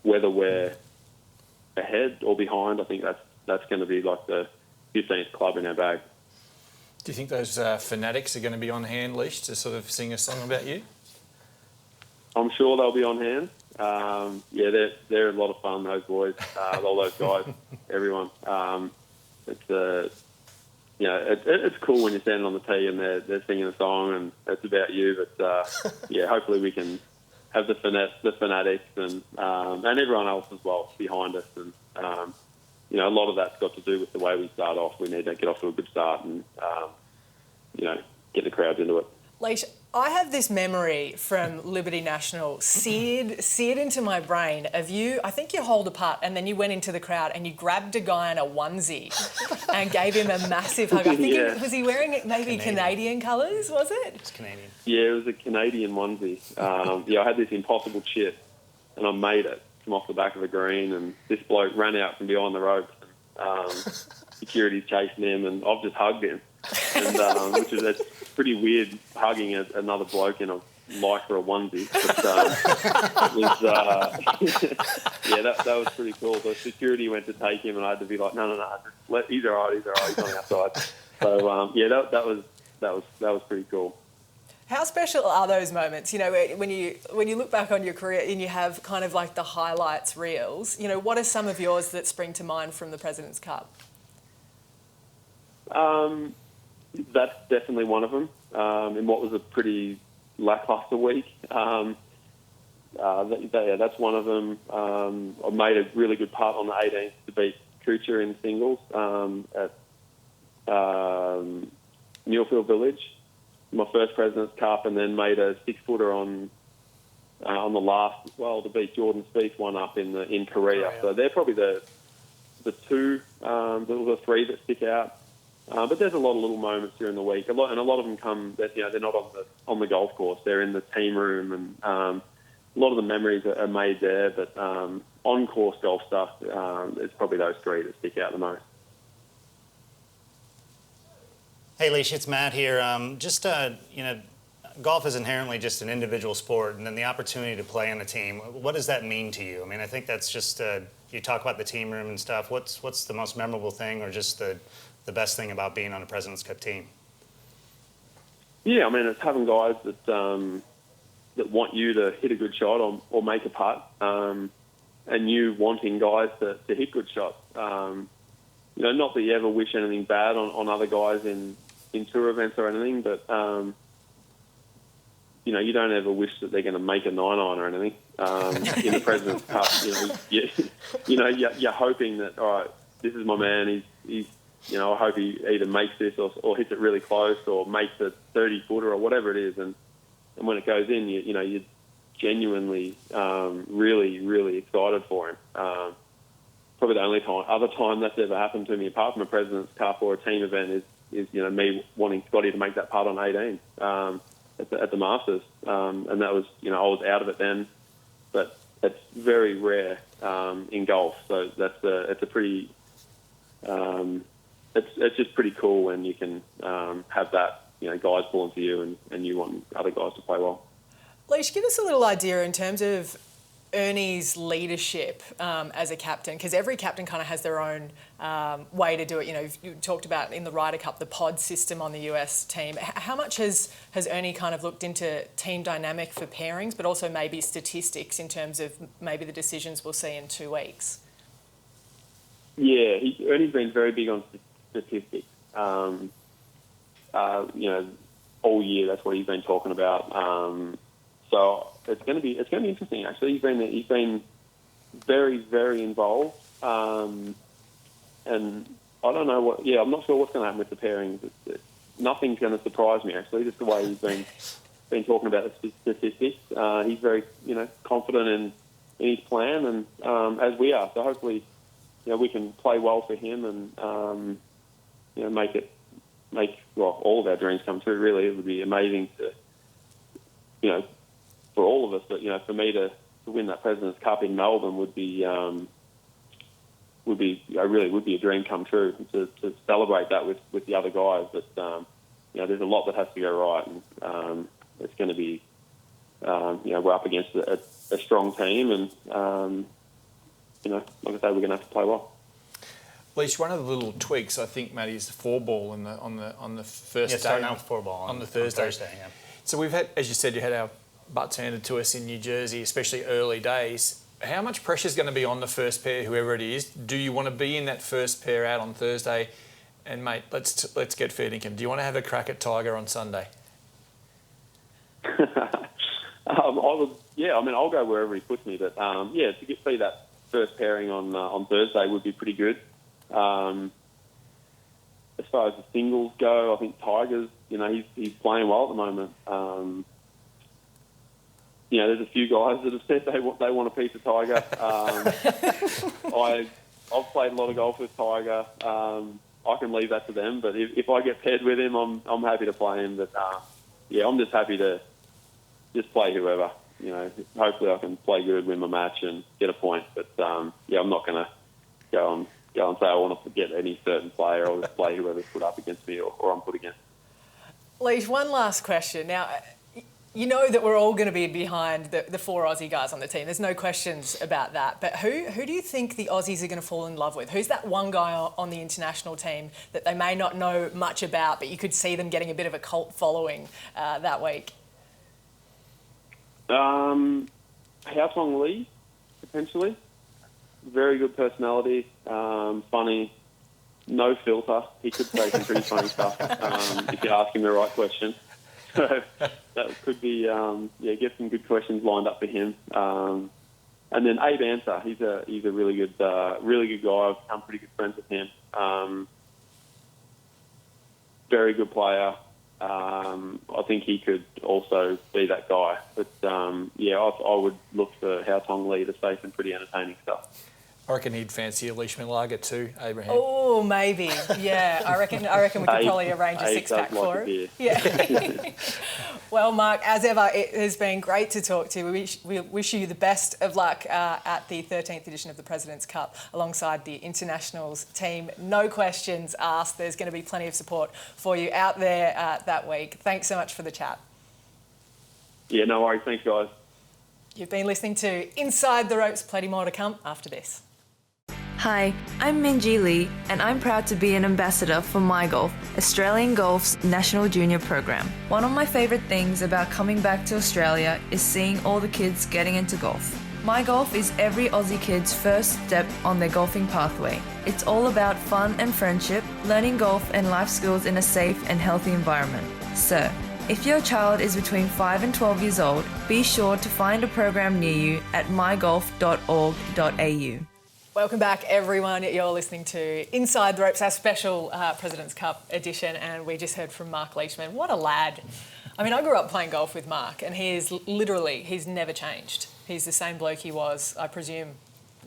whether we're ahead or behind, I think that's going to be like the 15th club in our bag. Do you think those fanatics are going to be on hand, Leish, to sort of sing a song about you? I'm sure they'll be on hand. They're a lot of fun, those boys, all those guys, everyone. It's cool when you're standing on the tee and they're singing a song and it's about you. But hopefully we can have the fanatics and everyone else as well behind us. And a lot of that's got to do with the way we start off. We need to get off to a good start and get the crowds into it. Leish, I have this memory from Liberty National seared into my brain of you. I think you hold a putt and then you went into the crowd and you grabbed a guy in a onesie and gave him a massive hug. I think was he wearing maybe Canadian colours, was it? It's Canadian. Yeah, it was a Canadian onesie. I had this impossible chip and I made it from off the back of a green, and this bloke ran out from behind the ropes and security's chasing him, and I've just hugged him. And which is pretty weird, hugging another bloke in a lycra onesie. But that was pretty cool. The security went to take him, and I had to be like, no, he's all right, he's on outside. So that was pretty cool. How special are those moments? When you look back on your career and you have kind of like the highlights reels. What are some of yours that spring to mind from the President's Cup? That's definitely one of them. In what was a pretty lackluster week, that's one of them. I made a really good putt on the 18th to beat Kuchar in singles at Muirfield Village, my first President's Cup, and then made a 6-footer on the last as well to beat Jordan Spieth one up in Korea. So they're probably the two, the three that stick out. But there's a lot of little moments during the week. A lot of them come that they're not on the golf course. They're in the team room, and a lot of the memories are made there. But on course golf stuff, it's probably those three that stick out the most. Hey, Leish, it's Matt here. Golf is inherently just an individual sport, and then the opportunity to play on a team. What does that mean to you? I mean, I think that's just you talk about the team room and stuff. What's the most memorable thing, or just the best thing about being on a President's Cup team? Yeah, I mean, it's having guys that want you to hit a good shot or make a putt, and you wanting guys to hit good shots. Not that you ever wish anything bad on other guys in tour events or anything, but you don't ever wish that they're going to make a 9-iron or anything. In the President's Cup, you're hoping that, all right, this is my man. He's I hope he either makes this or hits it really close or makes a 30-footer or whatever it is. And when it goes in, you're genuinely really, really excited for him. Probably the only other time that's ever happened to me, apart from a President's Cup or a team event, is me wanting Scotty to make that putt on 18 at the Masters. And that was, I was out of it then. But it's very rare in golf. So it's a pretty... It's just pretty cool when you can have that, guys pulling for you and you want other guys to play well. Leish, give us a little idea in terms of Ernie's leadership as a captain, because every captain kind of has their own way to do it. You talked about in the Ryder Cup, the pod system on the US team. How much has Ernie kind of looked into team dynamic for pairings, but also maybe statistics in terms of maybe the decisions we'll see in 2 weeks? Yeah, Ernie's been very big on statistics. All year that's what he's been talking about. So it's going to be interesting. Actually, he's been very, very involved. And I don't know I'm not sure what's going to happen with the pairings. Nothing's going to surprise me actually. Just the way he's been talking about the statistics. He's very confident in his plan, and as we are. So hopefully, we can play well for him and make all of our dreams come true. Really, it would be amazing to, for all of us. But for me to win that President's Cup in Melbourne would be a dream come true. To celebrate that with the other guys. But there's a lot that has to go right, and it's going to be we're up against a strong team, and like I say, we're going to have to play well. Leish, one of the little tweaks I think, Matty, is the 4-ball on the first day. Starting out with 4-ball on the Thursday. Yeah. So we've had, as you said, you had our butts handed to us in New Jersey, especially early days. How much pressure is going to be on the first pair, whoever it is? Do you want to be in that first pair out on Thursday? And mate, let's get fair dinkum. Do you want to have a crack at Tiger on Sunday? I'll go wherever he puts me. But to see that first pairing on Thursday would be pretty good. As far as the singles go, I think Tiger's, he's playing well at the moment. There's a few guys that have said they want a piece of Tiger. I've played a lot of golf with Tiger. I can leave that to them. But if I get paired with him, I'm happy to play him. But I'm just happy to just play whoever. Hopefully I can play good, win my match, and get a point. But I'm not going to go and say I want to get any certain player. I'll just play whoever's put up against me or I'm put against. Leish, one last question. Now, you know that we're all going to be behind the 4 Aussie guys on the team. There's no questions about that. But who do you think the Aussies are going to fall in love with? Who's that one guy on the international team that they may not know much about, but you could see them getting a bit of a cult following that week? Haotong Lee, potentially. Very good personality, funny, no filter. He could say some pretty funny stuff if you ask him the right question. So that could be, get some good questions lined up for him. And then Abe Answer, he's a really good guy. I've become pretty good friends with him. Very good player. I think he could also be that guy. But I would look for Haotong Lee to say some pretty entertaining stuff. I reckon he'd fancy a Leishman lager too, Abraham. Oh, maybe. Yeah, I reckon we could probably arrange a 6-pack for him. Yeah. Well, Mark, as ever, it has been great to talk to you. We wish you the best of luck at the 13th edition of the President's Cup alongside the Internationals team. No questions asked. There's going to be plenty of support for you out there that week. Thanks so much for the chat. Yeah, no worries. Thanks, guys. You've been listening to Inside the Ropes. Plenty more to come after this. Hi, I'm Minji Lee, and I'm proud to be an ambassador for MyGolf, Australian Golf's national junior program. One of my favourite things about coming back to Australia is seeing all the kids getting into golf. MyGolf is every Aussie kid's first step on their golfing pathway. It's all about fun and friendship, learning golf and life skills in a safe and healthy environment. So, if your child is between 5 and 12 years old, be sure to find a program near you at mygolf.org.au. Welcome back, everyone. You're listening to Inside the Ropes, our special President's Cup edition, and we just heard from Marc Leishman. What a lad. I mean, I grew up playing golf with Marc, and he's never changed. He's the same bloke he was, I presume,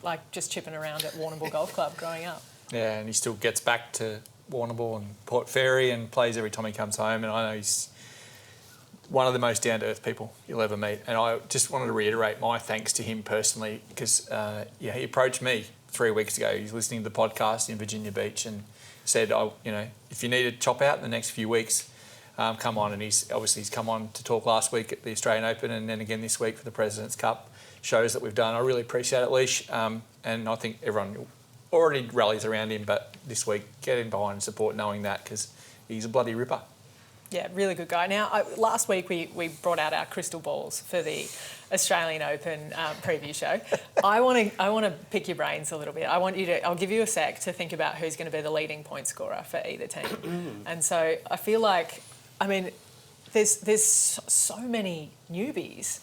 like just chipping around at Warrnambool Golf Club growing up. Yeah, and he still gets back to Warrnambool and Port Fairy and plays every time he comes home, and I know he's one of the most down-to-earth people you'll ever meet. And I just wanted to reiterate my thanks to him personally because, he approached me 3 weeks ago. He's listening to the podcast in Virginia Beach and said, if you need a chop out in the next few weeks, come on. And he's come on to talk last week at the Australian Open and then again this week for the President's Cup shows that we've done. I really appreciate it, Leish. And I think everyone already rallies around him, but this week, get him behind and support knowing that because he's a bloody ripper. Yeah, really good guy. Now, last week we brought out our crystal balls for the Australian Open preview show. I want to pick your brains a little bit. I'll give you a sec to think about who's going to be the leading point scorer for either team. And so I feel like, there's so many newbies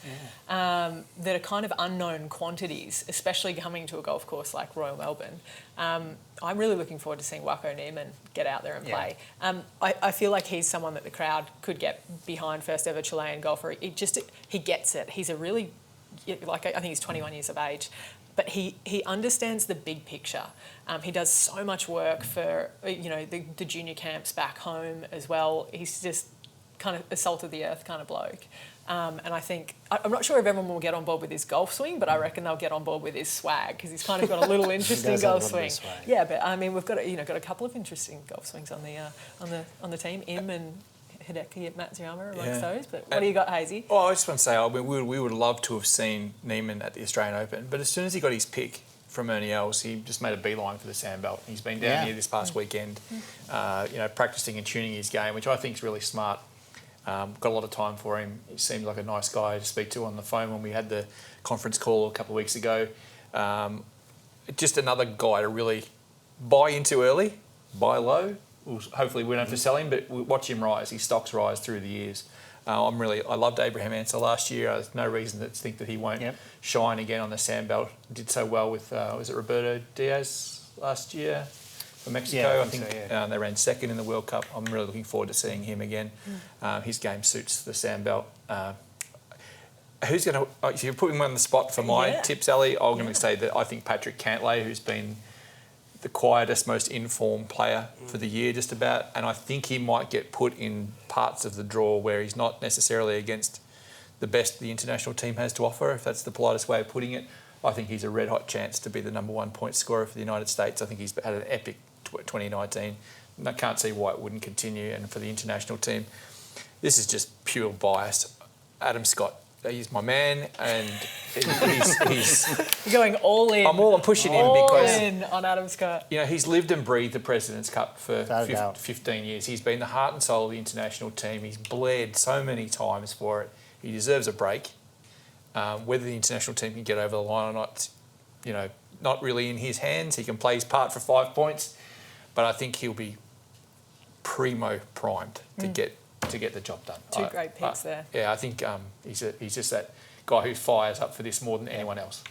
that are kind of unknown quantities, especially coming to a golf course like Royal Melbourne. I'm really looking forward to seeing Wako Neiman get out there and play. I feel like he's someone that the crowd could get behind, first ever Chilean golfer. He gets it. He's I think he's 21 years of age. But he understands the big picture. He does so much work for the junior camps back home as well. He's just kind of a salt of the earth kind of bloke. And I think, I'm not sure if everyone will get on board with his golf swing, but I reckon they'll get on board with his swag because he's kind of got a little interesting golf swing. Yeah, but we've got a couple of interesting golf swings on the team. Im and Hideki at Matsuyama amongst those. But what do you got, Hazy? Well, I just want to say, we would love to have seen Neiman at the Australian Open, but as soon as he got his pick from Ernie Els. He just made a beeline for the sandbelt. He's been down here this past weekend, practicing and tuning his game, which I think is really smart. Got a lot of time for him. He seemed like a nice guy to speak to on the phone when we had the conference call a couple of weeks ago. Just another guy to really buy into early, buy low. Hopefully we don't have to sell him, but watch him rise. His stocks rise through the years. I loved Abraham Ansell last year. There's no reason to think that he won't shine again on the sandbelt. Did so well with, was it Roberto Diaz last year for Mexico? I think so, they ran second in the World Cup. I'm really looking forward to seeing him again. His game suits the sandbelt. Who's going to... If you're putting me on the spot for my tips, Ali, I'm going to say that I think Patrick Cantlay, who's been the quietest, most informed player for the year just about, and I think he might get put in parts of the draw where he's not necessarily against the best the international team has to offer, if that's the politest way of putting it. I think he's a red-hot chance to be the number one point scorer for the United States. I think he's had an epic 2019. I can't see why it wouldn't continue, and for the international team, this is just pure bias. Adam Scott, he's my man, and he's You're going all in. I'm pushing him because all in on Adam Scott. He's lived and breathed the President's Cup for 15 years. He's been the heart and soul of the international team. He's bled so many times for it. He deserves a break. Whether the international team can get over the line or not, not really in his hands. He can play his part for 5 points, but I think he'll be primo primed to get the job done. Two great picks there. Yeah, I think he's just that guy who fires up for this more than anyone else.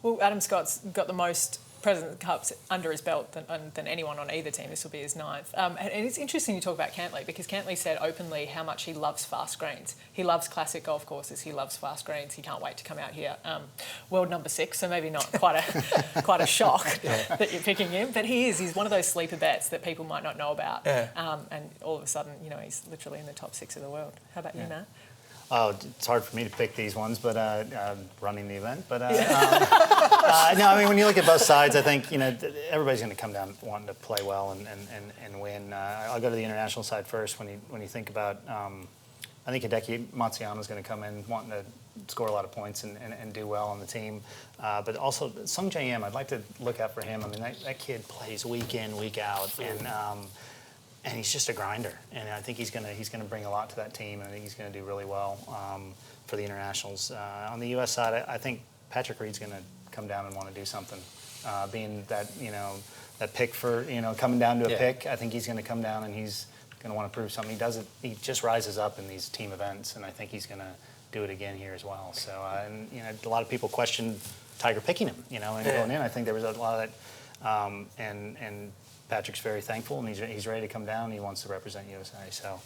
Well, Adam Scott's got the most President's Cups under his belt than anyone on either team. This will be his 9th. And it's interesting you talk about Cantlay, because Cantlay said openly how much he loves fast greens. He loves classic golf courses. He loves fast greens. He can't wait to come out here. World number 6, so maybe not quite a shock that you're picking him. But he's one of those sleeper bets that people might not know about. Yeah. And all of a sudden, he's literally in the top 6 of the world. How about you, Matt? Oh, it's hard for me to pick these ones, but running the event. But no, I mean, when you look at both sides, I think everybody's going to come down wanting to play well and win. I'll go to the international side first. When you think about, I think Hideki Matsuyama's going to come in wanting to score a lot of points and do well on the team. But also Sung Jae Im, I'd like to look out for him. I mean, that kid plays week in, week out, and he's just a grinder, and I think he's gonna bring a lot to that team, and I think he's gonna do really well for the internationals. On the U.S. side, I think Patrick Reed's gonna come down and want to do something. Being that that pick for coming down to a pick, I think he's gonna come down and he's gonna want to prove something. He does it. He just rises up in these team events, and I think he's gonna do it again here as well. So a lot of people questioned Tiger picking him, and going in. I think there was a lot of that, and Patrick's very thankful, and he's ready to come down. He wants to represent USA, so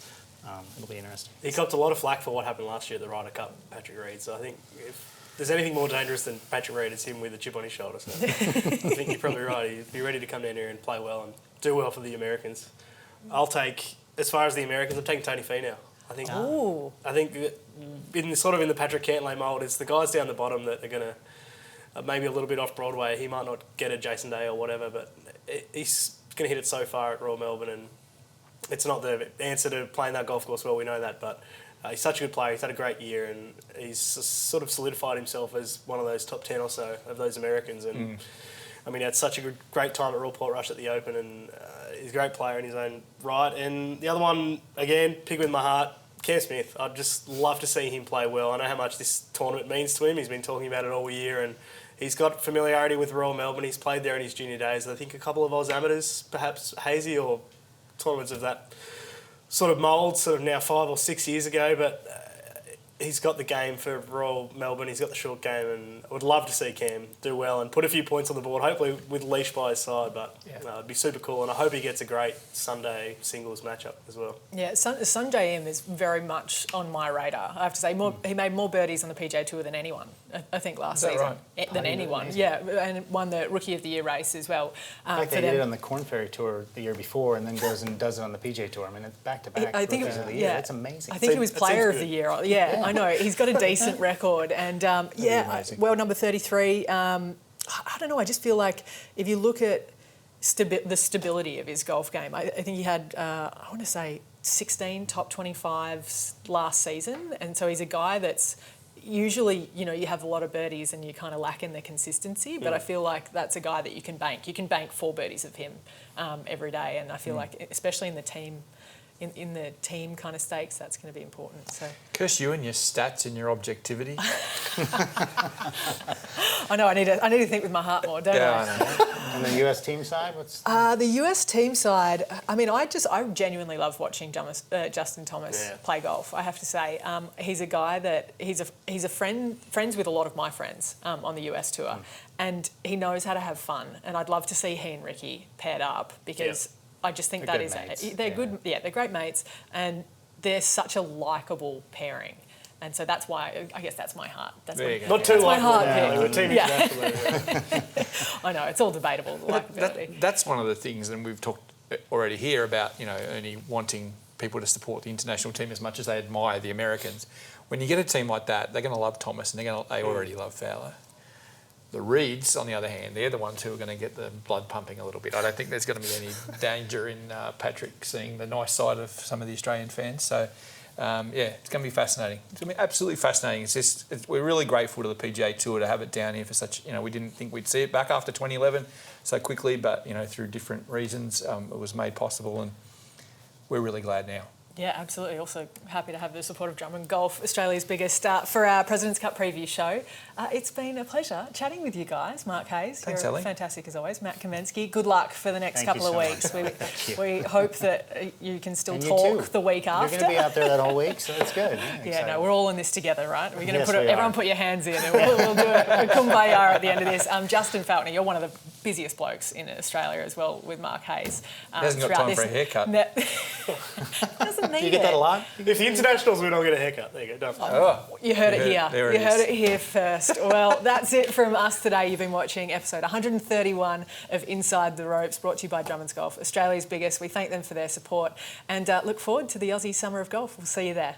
it'll be interesting. He copped a lot of flack for what happened last year at the Ryder Cup, Patrick Reed. So I think if there's anything more dangerous than Patrick Reed, it's him with a chip on his shoulder. So I think you're probably right. He'd be ready to come down here and play well and do well for the Americans. I'll take, as far as the Americans, I'm taking Tony Finau. I think in the Patrick Cantlay mould, it's the guys down the bottom that are going to maybe a little bit off Broadway. He might not get a Jason Day or whatever, but he's going to hit it so far at Royal Melbourne, and it's not the answer to playing that golf course well, we know that, but he's such a good player. He's had a great year, and he's sort of solidified himself as one of those top 10 or so of those Americans. And I mean, he had such a great time at Royal Portrush at the Open, and he's a great player in his own right. And the other one, again, pick with my heart, Cam Smith. I'd just love to see him play well. I know how much this tournament means to him. He's been talking about it all year, and he's got familiarity with Royal Melbourne. He's played there in his junior days. I think a couple of Oz amateurs, perhaps hazy or tournaments of that sort of mould, sort of now 5 or 6 years ago. But he's got the game for Royal Melbourne. He's got the short game, and I would love to see Cam do well and put a few points on the board, hopefully with Leash by his side. But it'd be super cool, and I hope he gets a great Sunday singles matchup as well. Yeah, Sung Jae Im is very much on my radar. I have to say, he made more birdies on the PGA Tour than anyone, I think, last season. Right? Than anyone, and won the Rookie of the Year race as well. In fact, they did it on the Corn Ferry Tour the year before, and then goes and does it on the PGA Tour. I mean, it's back-to-back Rookies of the Year. It's amazing. I think he was Player of the Year. Yeah, I know. He's got a decent record, and world number 33. I don't know. I just feel like if you look at the stability of his golf game, I think he had I want to say 16 top 25s last season, and so he's a guy that's usually, you have a lot of birdies and you kind of lack in the consistency, but I feel like that's a guy that you can bank. You can bank 4 birdies of him every day, and I feel like, especially in the team, in the team kind of stakes, that's going to be important. So, curse you and your stats and your objectivity. I know I need to think with my heart more, don't I? I know. And the US team side, what's the US team side? I mean, I genuinely love watching Justin Thomas play golf. I have to say, he's a guy that he's a friends with a lot of my friends on the US tour, and he knows how to have fun. And I'd love to see he and Ricky paired up because I just think They're good. They're great mates, and they're such a likeable pairing. And so that's why, I guess that's my heart. That's Not too my heart pick. team I know, it's all debatable. That's one of the things, and we've talked already here about, Ernie wanting people to support the international team as much as they admire the Americans. When you get a team like that, they're going to love Thomas, and they already love Fowler. The Reeds, on the other hand, they're the ones who are going to get the blood pumping a little bit. I don't think there's going to be any danger in Patrick seeing the nice side of some of the Australian fans. So, it's going to be fascinating. It's going to be absolutely fascinating. We're really grateful to the PGA Tour to have it down here for such, we didn't think we'd see it back after 2011 so quickly, but, through different reasons, it was made possible, and we're really glad now. Yeah, absolutely. Also happy to have the support of Drummond Golf, Australia's biggest, for our President's Cup preview show. It's been a pleasure chatting with you guys. Mark Hayes, thanks, you're Ellie. Fantastic as always. Matt Kamienski, good luck for the next couple of weeks. We hope that you can still talk the week after. You're going to be out there that whole week, so it's good. No, we're all in this together, right? We're going to everyone put your hands in, and we'll do it. A kumbaya at the end of this. Justin Falconer, you're one of the busiest blokes in Australia as well, with Mark Hayes. He hasn't got time for a haircut. Doesn't need Do you get that a lot? If the internationals win, I'll get a haircut. There you go. You heard it here. There You heard it here first. Well, that's it from us today. You've been watching episode 131 of Inside the Ropes, brought to you by Drummond's Golf, Australia's biggest. We thank them for their support and look forward to the Aussie Summer of Golf. We'll see you there.